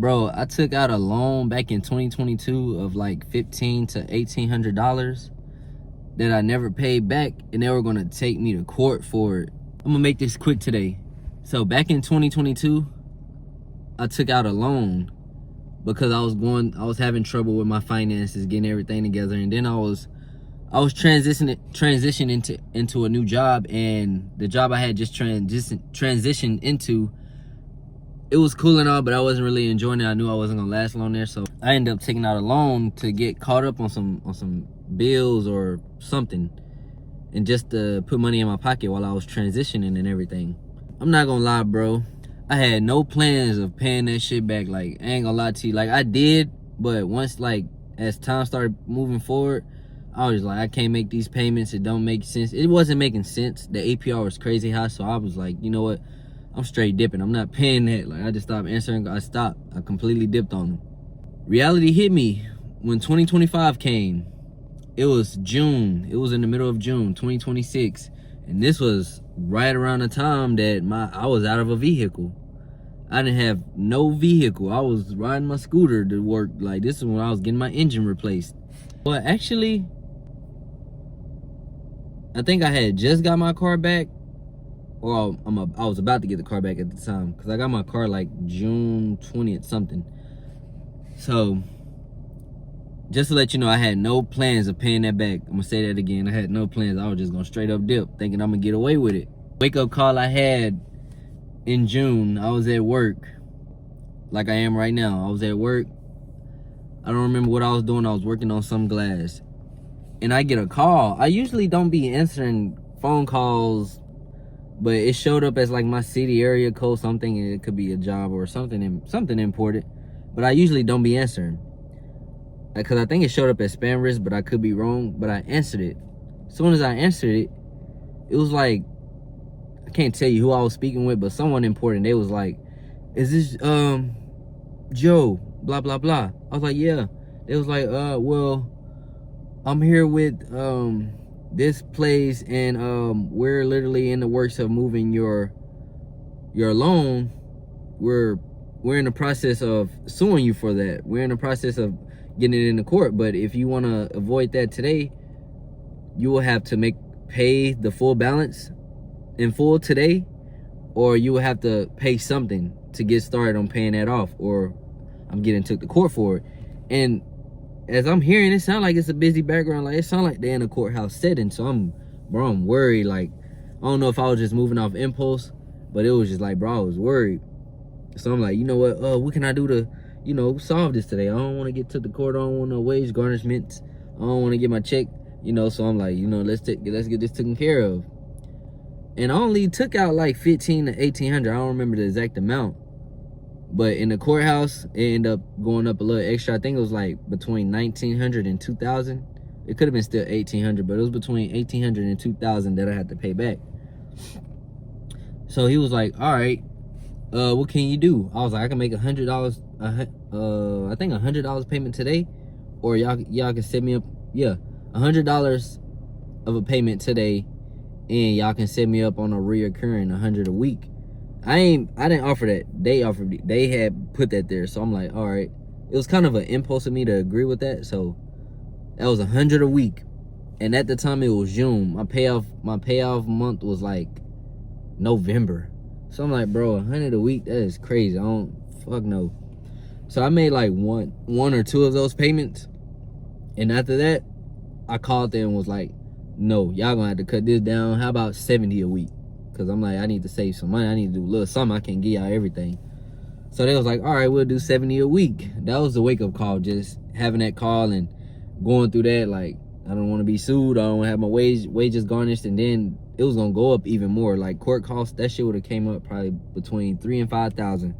Bro, I took out a loan back in 2022 of like $1,500 to $1,800 that I never paid back, and they were gonna take me to court for it. I'm gonna make this quick today. So back in 2022, I took out a loan because I was having trouble with my finances, getting everything together, and then I was transitioning into a new job, and the job I had just transitioned into, it was cool and all, but I wasn't really enjoying it. I knew I wasn't gonna last long there, so I ended up taking out a loan to get caught up on some bills or something, and just to put money in my pocket while I was transitioning and everything. I'm not gonna lie, bro. I had no plans of paying that shit back. Like, I ain't gonna lie to you. Like, I did, but once, like, as time started moving forward, I was like, I can't make these payments. It don't make sense. It wasn't making sense. The APR was crazy high, so I was like, you know what? I'm straight dipping. I'm not paying that. Like, I just stopped answering. I stopped. I completely dipped on them. Reality hit me when 2025 came. It was June. It was in the middle of June 2026, and this was right around the time that I was out of a vehicle. I didn't have no vehicle. I was riding my scooter to work. Like, this is when I was getting my engine replaced. But actually, I think I had just got my car back, or I was about to get the car back at the time, because I got my car like June 20th something. So just to let you know, I had no plans of paying that back. I'm gonna say that again. I had no plans. I was just gonna straight up dip, thinking I'm gonna get away with it. Wake up call I had in June, I was at work, like I am right now. I was at work. I don't remember what I was doing. I was working on some glass, and I get a call. I usually don't be answering phone calls, but it showed up as like my city area code something, and it could be a job or something important. But I usually don't be answering, because I think it showed up as spam risk, but I could be wrong. But I answered it. As soon as I answered it, it was like, I can't tell you who I was speaking with, but someone important. They was like, "Is this Joe? Blah blah blah." I was like, "Yeah." They was like, "Well, I'm here with this place, and we're literally in the works of moving your loan. We're in the process of suing you for that. We're in the process of getting it into court. But if you want to avoid that today, you will have to pay the full balance in full today, or you will have to pay something to get started on paying that off, or I'm getting took to court for it." And as I'm hearing, it sounds like it's a busy background. Like, it sounds like they're in a courthouse setting. So I'm worried. Like, I don't know if I was just moving off impulse, but it was just like, bro, I was worried. So I'm like, you know what can I do to, solve this today? I don't want to get to the court. I don't want no wage garnishments. I don't want to get my check, so I'm like, let's get this taken care of. And I only took out like $1,500 to $1,800. I don't remember the exact amount. But in the courthouse, it ended up going up a little extra. I think it was like between $1,900 and $2,000. It could have been still $1,800, but it was between $1,800 and $2,000 that I had to pay back. So he was like, "All right, what can you do?" I was like, "I can make $100. I think $100 payment today, or y'all can set me up. Yeah, $100 of a payment today, and y'all can set me up on a reoccurring $100 a week." I didn't offer that. They had put that there. So I'm like, all right. It was kind of an impulse of me to agree with that. So that was $100 a week. And at the time it was June. My payoff month was like November. So I'm like, bro, $100 a week, that is crazy. Fuck no. So I made like one or two of those payments. And after that, I called them and was like, "No, y'all gonna have to cut this down. How about 70 a week?" Because I'm like, I need to save some money. I need to do a little something. I can't give y'all everything. So they was like, all right, we'll do 70 a week. That was the wake-up call, just having that call and going through that. Like, I don't want to be sued. I don't want to have my wages garnished. And then it was going to go up even more. Like, court costs, that shit would have came up probably between $3,000 and $5,000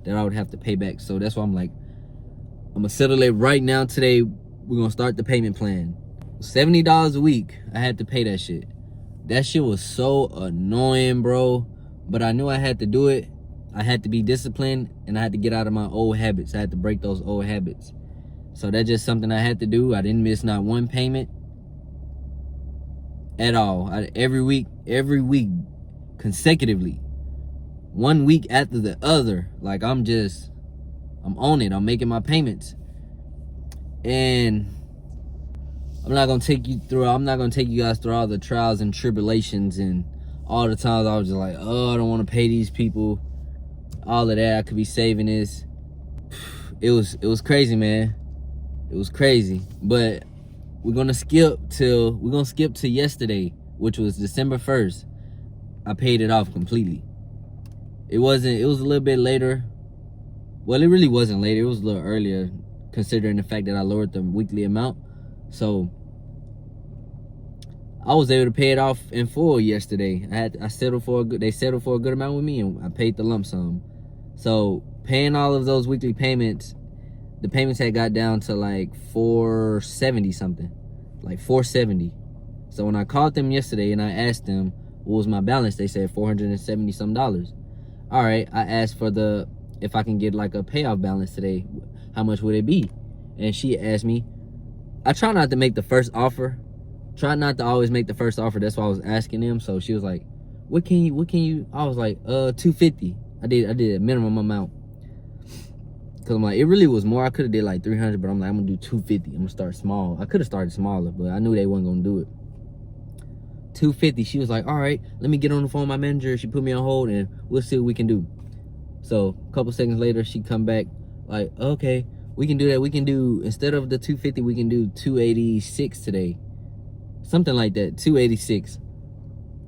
that I would have to pay back. So that's why I'm like, I'm going to settle it right now today. We're going to start the payment plan. $70 a week, I had to pay that shit. That shit was so annoying, bro. But I knew I had to do it. I had to be disciplined, and I had to get out of my old habits. I had to break those old habits. So that's just something I had to do. I didn't miss not one payment at all. Every week, consecutively. One week after the other. Like, I'm just I'm on it. I'm making my payments. And I'm not gonna take you guys through all the trials and tribulations and all the times I was just like, oh, I don't want to pay these people. All of that, I could be saving this. It was crazy, man. It was crazy. But we're gonna skip to yesterday, which was December 1st. I paid it off completely. It was a little bit later. Well, it really wasn't later. It was a little earlier, considering the fact that I lowered the weekly amount. So I was able to pay it off in full yesterday. They settled for a good amount with me, and I paid the lump sum. So paying all of those weekly payments, the payments had got down to like $470 something, like $470. So when I called them yesterday and I asked them what was my balance, they said $470 some. All right, I asked for if I can get like a payoff balance today, how much would it be? And she asked me. I try not to make the first offer. Try not to always make the first offer. That's why I was asking them. So she was like, what can you? I was like, $250. I did a minimum amount. Cause I'm like, it really was more. I could have did like 300, but I'm like, I'm gonna do 250. I'm gonna start small. I could have started smaller, but I knew they wasn't gonna do it. 250. She was like, all right, let me get on the phone with my manager. She put me on hold and we'll see what we can do. So a couple seconds later, she come back like, okay, we can do that. We can do, instead of the 250, we can do 286 today. Something like that, 286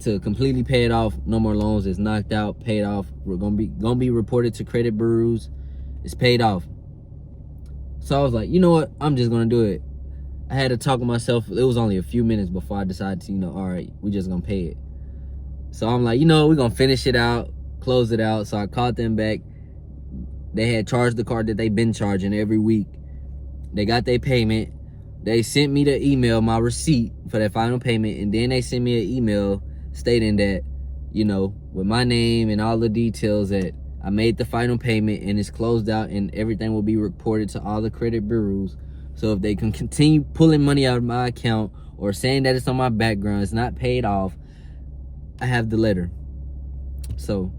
to completely pay it off. No more loans. It's knocked out, paid off. We're gonna be reported to credit bureaus. It's paid off. So I was like, you know what? I'm just gonna do it. I had to talk to myself. It was only a few minutes before I decided to, all right, we're just gonna pay it. So I'm like, we're gonna finish it out, close it out. So I called them back. They had charged the card that they've been charging every week. They got their payment. They sent me the email, my receipt for that final payment, and then they sent me an email stating that, with my name and all the details, that I made the final payment and it's closed out and everything will be reported to all the credit bureaus. So if they can continue pulling money out of my account or saying that it's on my background, it's not paid off, I have the letter. So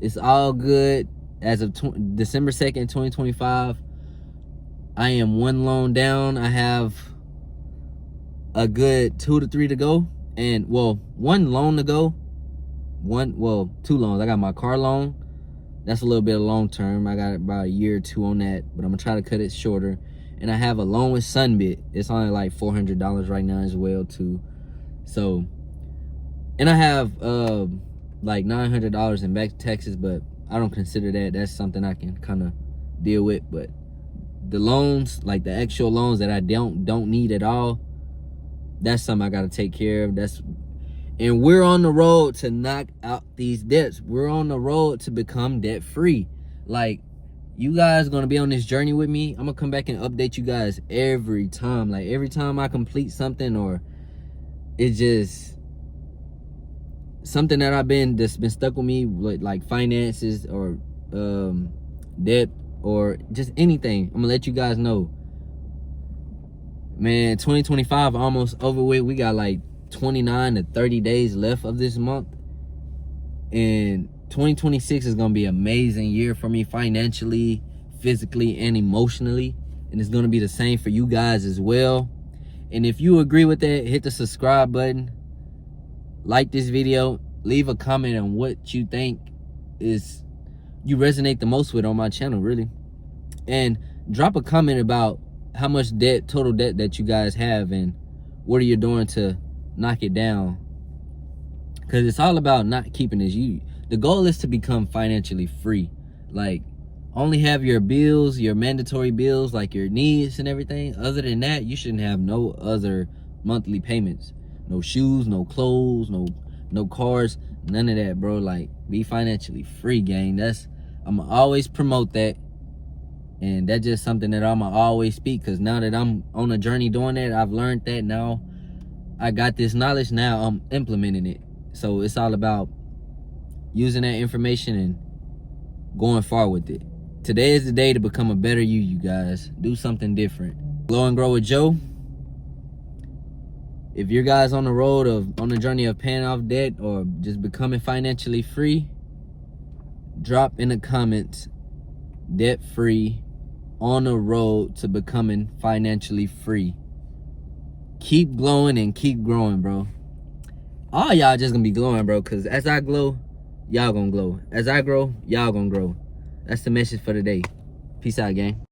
it's all good. As of December 2nd, 2025, I am one loan down. I have a good 2 to 3 to go. And, one loan to go. Two loans. I got my car loan. That's a little bit of long term. I got about a year or two on that, but I'm going to try to cut it shorter. And I have a loan with Sunbit. It's only like $400 right now as well, too. So, and I have like $900 in back taxes, but I don't consider that. That's something I can kind of deal with. But the loans, like the actual loans that I don't need at all, that's something I got to take care of. And we're on the road to knock out these debts. We're on the road to become debt free. Like, you guys gonna be on this journey with me. I'm gonna come back and update you guys every time. Like, every time I complete something, or it's just something that's been stuck with me, like finances or debt or just anything, I'm gonna let you guys know. Man, 2025 almost over with. We got like 29 to 30 days left of this month, and 2026 is gonna be an amazing year for me, financially, physically, and emotionally. And it's gonna be the same for you guys as well. And if you agree with that, hit the subscribe button, like this video, leave a comment on what you think you resonate the most with on my channel, really. And drop a comment about how much total debt that you guys have, and what are you doing to knock it down. Because it's all about not keeping this. The goal is to become financially free. Like, only have your bills, your mandatory bills, like your needs and everything. Other than that, you shouldn't have no other monthly payments. No shoes, no clothes, no cars, none of that, bro. Like, be financially free, gang. I'ma always promote that. And that's just something that I'ma always speak, because now that I'm on a journey doing that, I've learned that. Now I got this knowledge, now I'm implementing it. So it's all about using that information and going far with it. Today is the day to become a better you guys. Do something different. Glow and Grow with Joe. If you guys on the journey of paying off debt or just becoming financially free, drop in the comments, debt free, on the road to becoming financially free. Keep glowing and keep growing, bro. All y'all just gonna be glowing, bro, because as I glow, y'all gonna glow. As I grow, y'all gonna grow. That's the message for today. Peace out, gang.